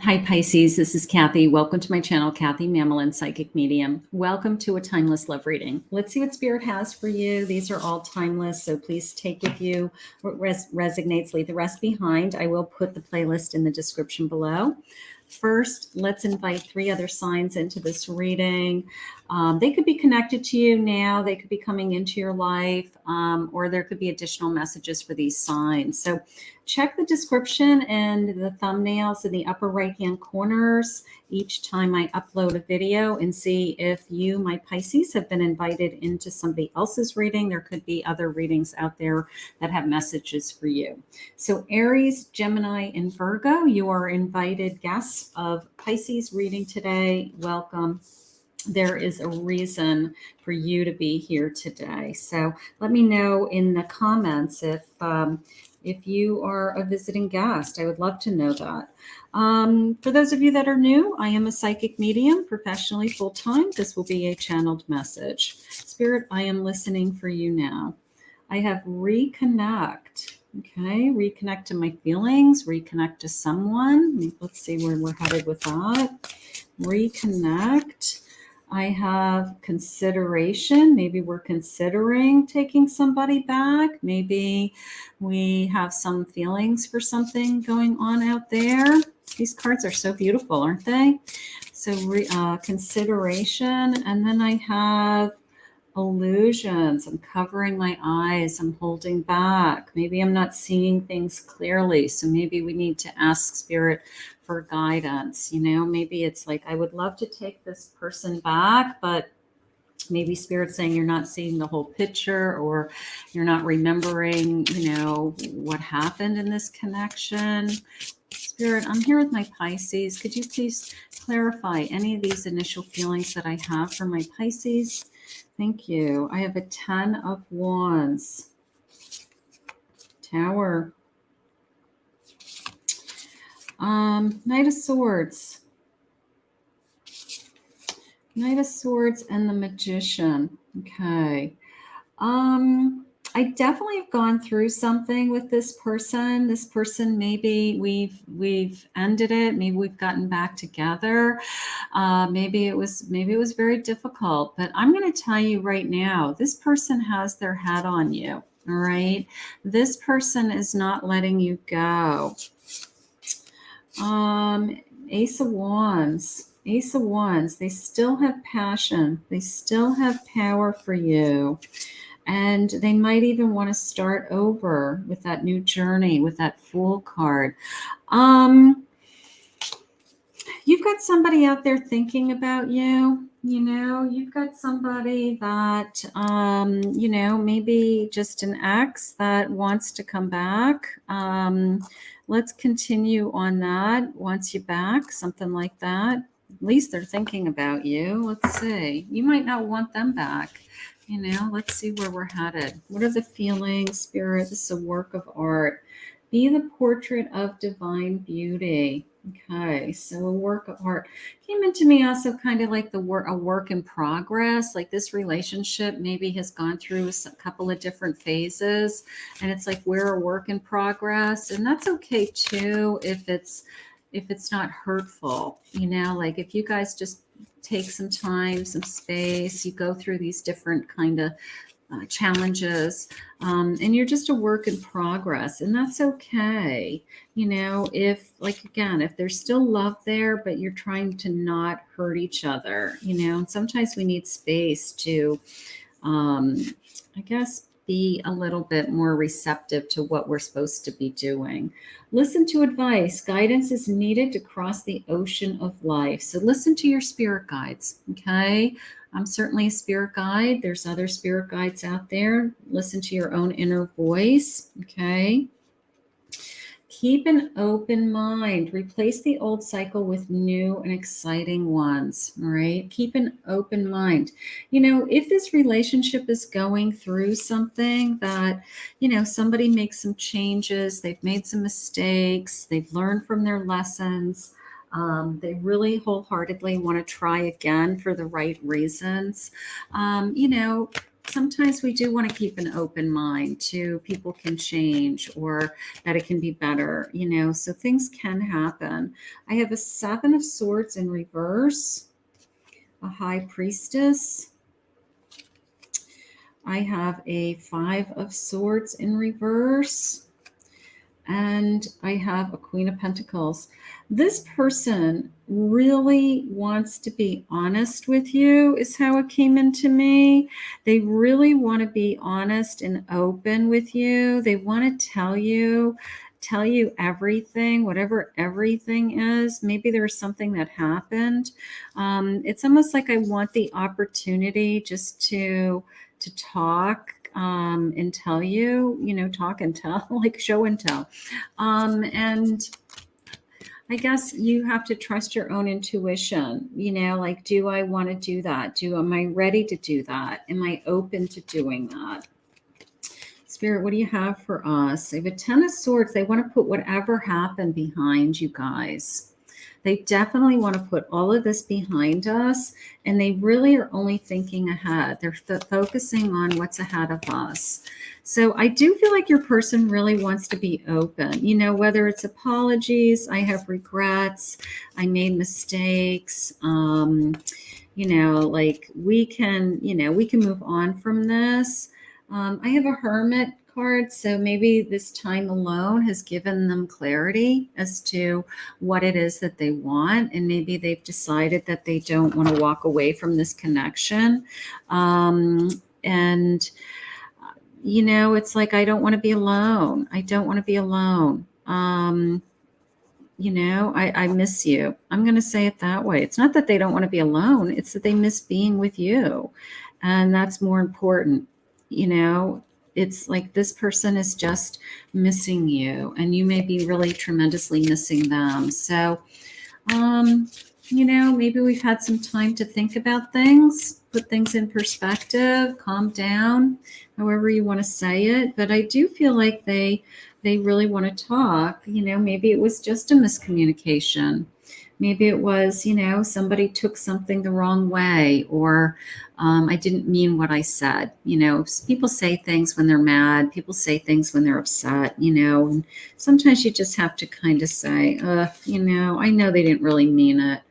Hi Pisces, this is Kathy. Welcome to my channel, Kathy Mamolen, Psychic Medium. Welcome to a timeless love reading. Let's see what Spirit has for you. These are all timeless, so please take with you what resonates, leave the rest behind. I will put the playlist in the description below. First, let's invite 3 other signs into this reading. They could be connected to you now. They could be coming into your life, or there could be additional messages for these signs. So check the description and the thumbnails in the upper right-hand corners each time I upload a video and see if you, my Pisces, have been invited into somebody else's reading. There could be other readings out there that have messages for you. So Aries, Gemini, and Virgo, you are invited guests of Pisces reading today. Welcome. There is a reason for you to be here today. So let me know in the comments if you are a visiting guest. I would love to know that. For those of you that are new, I am a psychic medium, professionally full-time. This will be a channeled message. Spirit, I am listening for you now. I have reconnect. Okay, reconnect to my feelings, reconnect to someone. Let's see where we're headed with that. Reconnect. I have consideration. Maybe we're considering taking somebody back. Maybe we have some feelings for something going on out there. These cards are so beautiful, aren't they? So consideration. And then I have illusions. I'm covering my eyes. I'm holding back. Maybe I'm not seeing things clearly. So maybe we need to ask Spirit for guidance. You know, maybe it's like, I would love to take this person back, but maybe Spirit's saying you're not seeing the whole picture, or you're not remembering, you know, what happened in this connection. Spirit, I'm here with my Pisces. Could you please clarify any of these initial feelings that I have for my Pisces? Thank you. I have a 10 of Wands. Tower. Knight of Swords. Knight of Swords and the Magician. Okay. I definitely have gone through something with this person. This person, maybe we've ended it. Maybe we've gotten back together. Maybe it was very difficult. But I'm going to tell you right now, this person has their head on you. All right. This person is not letting you go. Ace of Wands. Ace of Wands. They still have passion. They still have power for you. And they might even want to start over with that new journey, with that Fool card. You've got somebody out there thinking about you. You know, you've got somebody that, you know, maybe just an ex that wants to come back. Let's continue on that. Wants you back, something like that. At least they're thinking about you. Let's see. You might not want them back. You know, let's see where we're headed. What are the feelings, Spirit? This is a work of art. Be the portrait of divine beauty. Okay, so a work of art came into me also kind of like a work in progress. Like this relationship maybe has gone through a couple of different phases, and it's like we're a work in progress, and that's okay too if it's not hurtful. You know, like if you guys just take some time, some space, you go through these different kind of challenges, and you're just a work in progress, and that's okay. You know, if like, again, if there's still love there, but you're trying to not hurt each other, you know, and sometimes we need space to, I guess, be a little bit more receptive to what we're supposed to be doing. Listen to advice. Guidance is needed to cross the ocean of life. So listen to your spirit guides, okay? I'm certainly a spirit guide. There's other spirit guides out there. Listen to your own inner voice, okay? Keep an open mind. Replace the old cycle with new and exciting ones, all right? Keep an open mind. You know, if this relationship is going through something that, you know, somebody makes some changes, they've made some mistakes, they've learned from their lessons, they really wholeheartedly want to try again for the right reasons, you know, sometimes we do want to keep an open mind to people can change or that it can be better, you know, so things can happen. I have a 7 of Swords in reverse, a High Priestess. I have a 5 of Swords in reverse. And I have a Queen of Pentacles. This person really wants to be honest with you, is how it came into me. They really want to be honest and open with you. They want to tell you everything, whatever everything is. Maybe there was something that happened. It's almost like I want the opportunity just to talk and tell you, you know, talk and tell, like show and tell. And I guess you have to trust your own intuition, you know, like, do I want to do that? Am I ready to do that? Am I open to doing that? Spirit, what do you have for us? They have a 10 of Swords. They want to put whatever happened behind you guys. They definitely want to put all of this behind us, and they really are only thinking ahead. They're focusing on what's ahead of us. So I do feel like your person really wants to be open, you know, whether it's apologies, I have regrets, I made mistakes, you know, like we can move on from this. I have a Hermit card, so maybe this time alone has given them clarity as to what it is that they want, and maybe they've decided that they don't want to walk away from this connection. And you know, it's like, I don't want to be alone. I don't want to be alone. You know, I miss you. I'm going to say it that way. It's not that they don't want to be alone. It's that they miss being with you. And that's more important. You know, it's like this person is just missing you, and you may be really tremendously missing them. So, you know, maybe we've had some time to think about things, put things in perspective, calm down, however you want to say it. But I do feel like they really want to talk. You know, maybe it was just a miscommunication. Maybe it was, you know, somebody took something the wrong way, or I didn't mean what I said. You know, people say things when they're mad. People say things when they're upset, you know, and sometimes you just have to kind of say, you know, I know they didn't really mean it.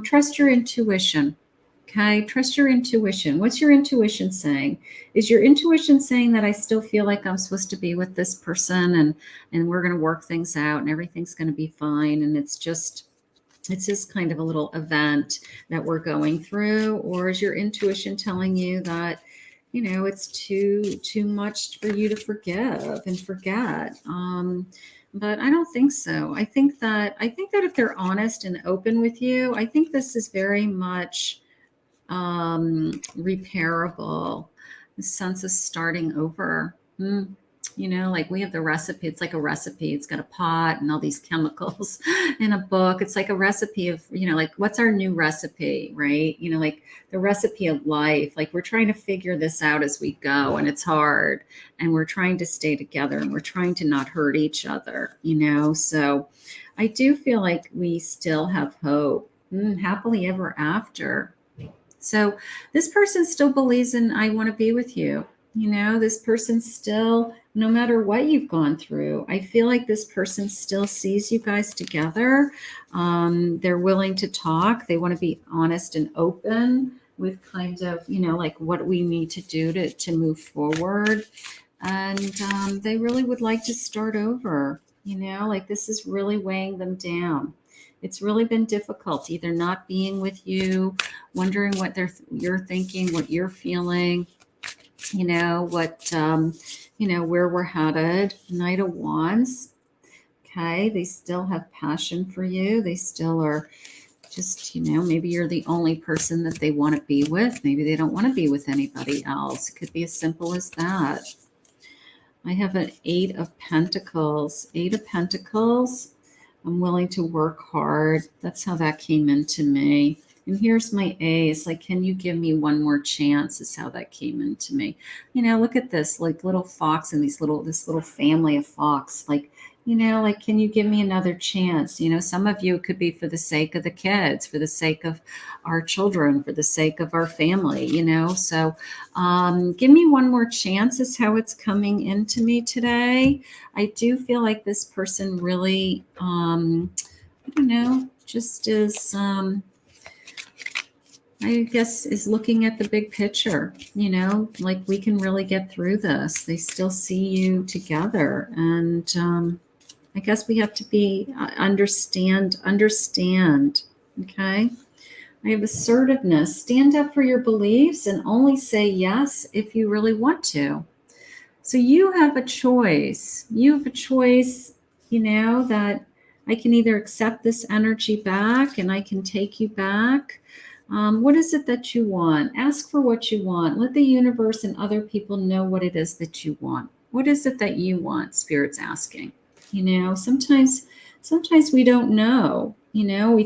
Trust your intuition. Okay, trust your intuition. What's your intuition saying? Is your intuition saying that I still feel like I'm supposed to be with this person, and we're going to work things out and everything's going to be fine, and it's just kind of a little event that we're going through? Or is your intuition telling you that, you know, it's too much for you to forgive and forget? But I don't think so. I think that if they're honest and open with you, I think this is very much repairable. The sense of starting over. You know, like we have the recipe. It's like a recipe. It's got a pot and all these chemicals in a book. It's like a recipe of, you know, like, what's our new recipe, right? You know, like the recipe of life. Like, we're trying to figure this out as we go, and it's hard, and we're trying to stay together, and we're trying to not hurt each other, you know? So I do feel like we still have hope. Happily ever after. So this person still believes in, I want to be with you. You know, this person still, no matter what you've gone through, I feel like this person still sees you guys together. They're willing to talk. They want to be honest and open with kind of, you know, like what we need to do to move forward. And they really would like to start over. You know, like this is really weighing them down. It's really been difficult, either not being with you, wondering what you're thinking, what you're feeling, you know, what, you know, where we're headed. Knight of Wands. Okay. They still have passion for you. They still are just, you know, maybe you're the only person that they want to be with. Maybe they don't want to be with anybody else. It could be as simple as that. I have an 8 of Pentacles. 8 of Pentacles. I'm willing to work hard. That's how that came into me. And here's my Ace. Like, can you give me one more chance? Is how that came into me. You know, look at this, like little fox and this little family of fox. Like, You know, like, can you give me another chance? You know, some of you, it could be for the sake of the kids, for the sake of our children, for the sake of our family, you know. So give me one more chance is how it's coming into me today. I do feel like this person really, I don't know, just is, I guess, is looking at the big picture, you know, like we can really get through this. They still see you together. And I guess we have to be, understand. Okay. I have assertiveness. Stand up for your beliefs and only say yes if you really want to. So you have a choice. You have a choice, you know, that I can either accept this energy back and I can take you back. What is it that you want? Ask for what you want. Let the universe and other people know what it is that you want. What is it that you want? Spirit's asking. You know, sometimes we don't know. You know, we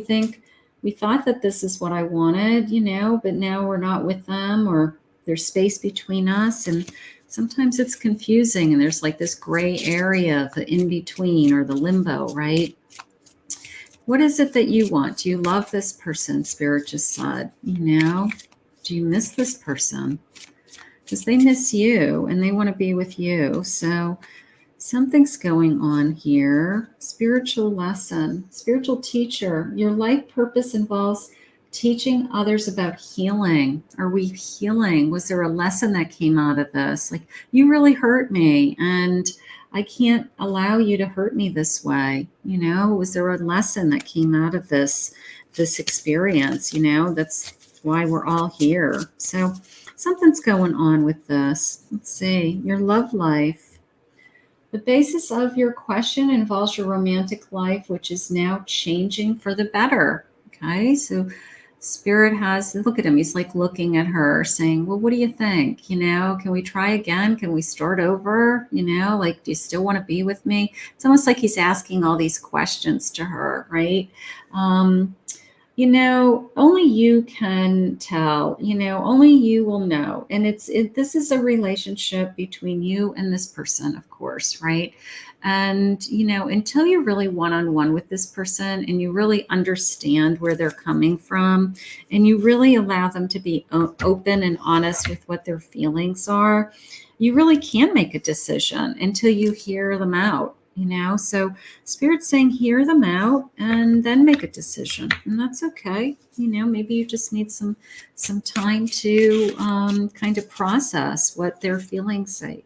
thought that this is what I wanted, you know, but now we're not with them, or there's space between us, and sometimes it's confusing, and there's like this gray area, the in between or the limbo, right? What is it that you want? Do you love this person? Spirit just said, you know, do you miss this person? Because they miss you and they want to be with you. So something's going on here. Spiritual lesson, spiritual teacher. Your life purpose involves teaching others about healing. Are we healing? Was there a lesson that came out of this? Like, you really hurt me and I can't allow you to hurt me this way. You know, was there a lesson that came out of this experience? You know, that's why we're all here. So something's going on with this. Let's see. Your love life. The basis of your question involves your romantic life, which is now changing for the better. Okay, so Spirit has, look at him, he's like looking at her saying, well, what do you think? You know, can we try again? Can we start over? You know, like, do you still want to be with me? It's almost like he's asking all these questions to her, right? You know, only you can tell, you know, only you will know. And this is a relationship between you and this person, of course, right? And, you know, until you're really one-on-one with this person and you really understand where they're coming from and you really allow them to be open and honest with what their feelings are, you really can't make a decision until you hear them out. You know, so Spirit's saying hear them out and then make a decision, and that's okay. You know, maybe you just need some time to kind of process what their feelings say.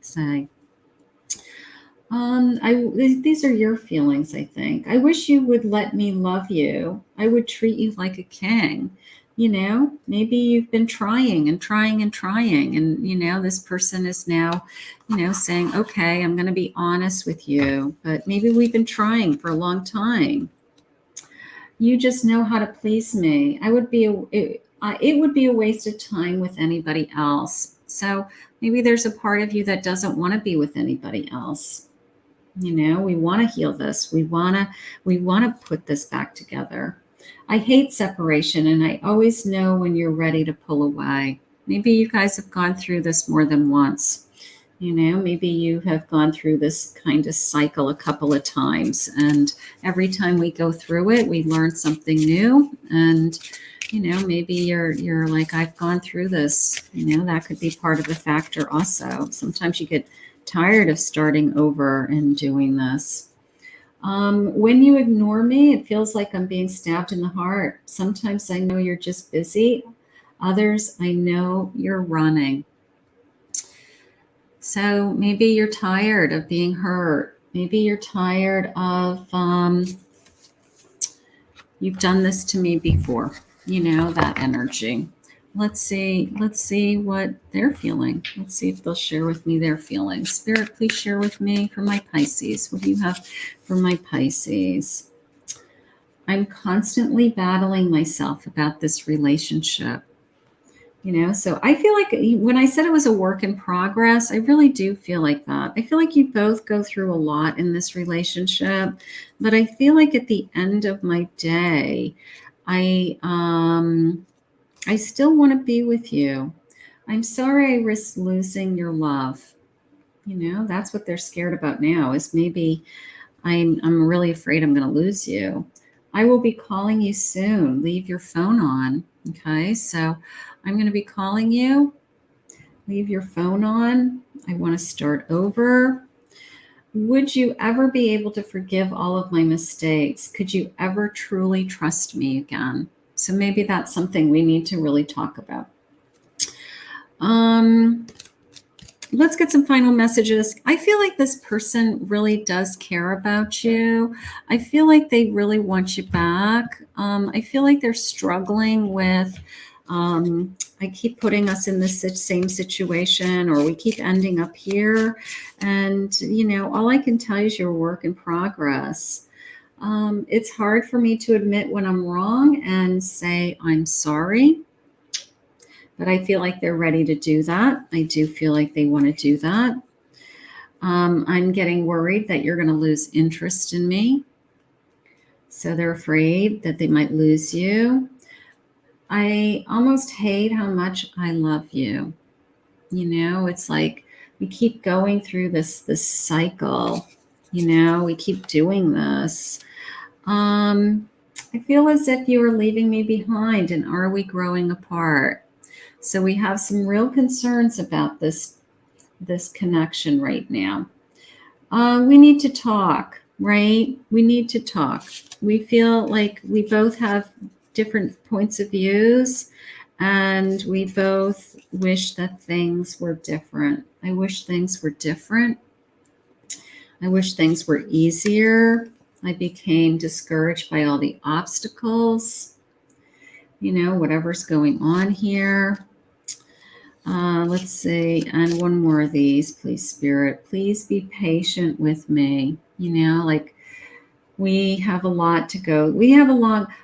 These are your feelings, I think. I wish you would let me love you. I would treat you like a king. You know, maybe you've been trying and trying and trying. And, you know, this person is now, you know, saying, okay, I'm going to be honest with you. But maybe we've been trying for a long time. You just know how to please me. It would be a waste of time with anybody else. So maybe there's a part of you that doesn't want to be with anybody else. You know, we want to heal this. We want to put this back together. I hate separation, and I always know when you're ready to pull away. Maybe you guys have gone through this more than once. You know, maybe you have gone through this kind of cycle a couple of times, and every time we go through it, we learn something new. And, you know, maybe you're like, I've gone through this. You know, that could be part of the factor also. Sometimes you get tired of starting over and doing this. When you ignore me, it feels like I'm being stabbed in the heart. Sometimes I know you're just busy. Others, I know you're running. So maybe you're tired of being hurt. Maybe you're tired of, you've done this to me before, you know, that energy. Let's see what they're feeling. Let's see if they'll share with me their feelings. Spirit, please share with me for my Pisces. What do you have for my Pisces? I'm constantly battling myself about this relationship. You know, so I feel like when I said it was a work in progress, I really do feel like that. I feel like you both go through a lot in this relationship, but I feel like at the end of my day, I still want to be with you. I'm sorry I risked losing your love. You know, that's what they're scared about now, is maybe I'm really afraid I'm going to lose you. I will be calling you soon. Leave your phone on. Okay, so I'm going to be calling you. Leave your phone on. I want to start over. Would you ever be able to forgive all of my mistakes? Could you ever truly trust me again? So maybe that's something we need to really talk about. Let's get some final messages. I feel like this person really does care about you. I feel like they really want you back. I feel like they're struggling with, I keep putting us in this same situation, or we keep ending up here. And, you know, all I can tell you is you're a work in progress. It's hard for me to admit when I'm wrong and say, I'm sorry. But I feel like they're ready to do that. I do feel like they want to do that. I'm getting worried that you're going to lose interest in me. So they're afraid that they might lose you. I almost hate how much I love you. You know, it's like we keep going through this cycle. You know, we keep doing this. I feel as if you are leaving me behind, and are we growing apart? So we have some real concerns about this connection right now. We need to talk, right? We need to talk. We feel like we both have different points of views, and we both wish that things were different. I wish things were different. I wish things were easier. I became discouraged by all the obstacles, you know, whatever's going on here. Let's see, and one more of these, please, Spirit. Please be patient with me. You know, like we have a lot to go.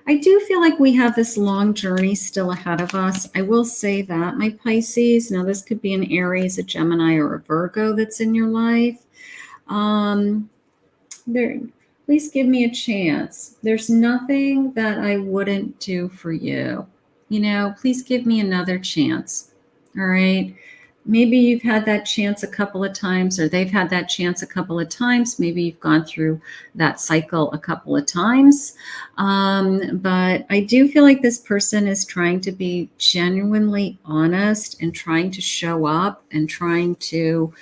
I do feel like we have this long journey still ahead of us. I will say that, my Pisces. Now, this could be an Aries, a Gemini, or a Virgo that's in your life. Please give me a chance. There's nothing that I wouldn't do for you. You know, please give me another chance. All right. Maybe you've had that chance a couple of times, or they've had that chance a couple of times. Maybe you've gone through that cycle a couple of times. But I do feel like this person is trying to be genuinely honest and trying to show up and trying to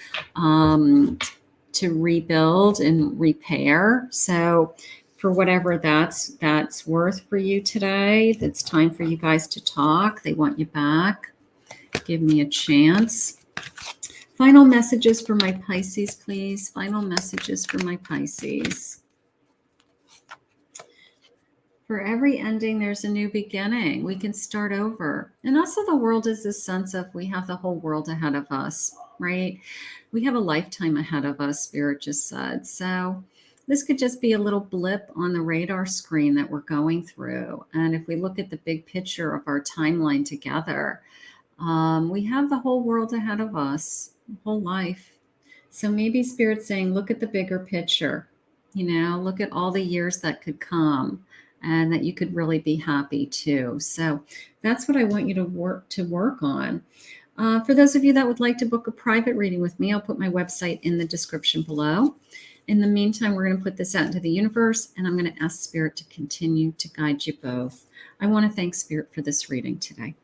rebuild and repair. So for whatever that's worth for you today, it's time for you guys to talk. They want you back. Give me a chance. Final messages for my Pisces, please. Final messages for my Pisces. For every ending, there's a new beginning. We can start over. And also the world is this sense of we have the whole world ahead of us, right? We have a lifetime ahead of us, Spirit just said. So this could just be a little blip on the radar screen that we're going through. And if we look at the big picture of our timeline together, we have the whole world ahead of us, whole life. So maybe Spirit's saying, look at the bigger picture, you know, look at all the years that could come and that you could really be happy too. So that's what I want you to work on. For those of you that would like to book a private reading with me, I'll put my website in the description below. In the meantime, we're going to put this out into the universe, and I'm going to ask Spirit to continue to guide you both. I want to thank Spirit for this reading today.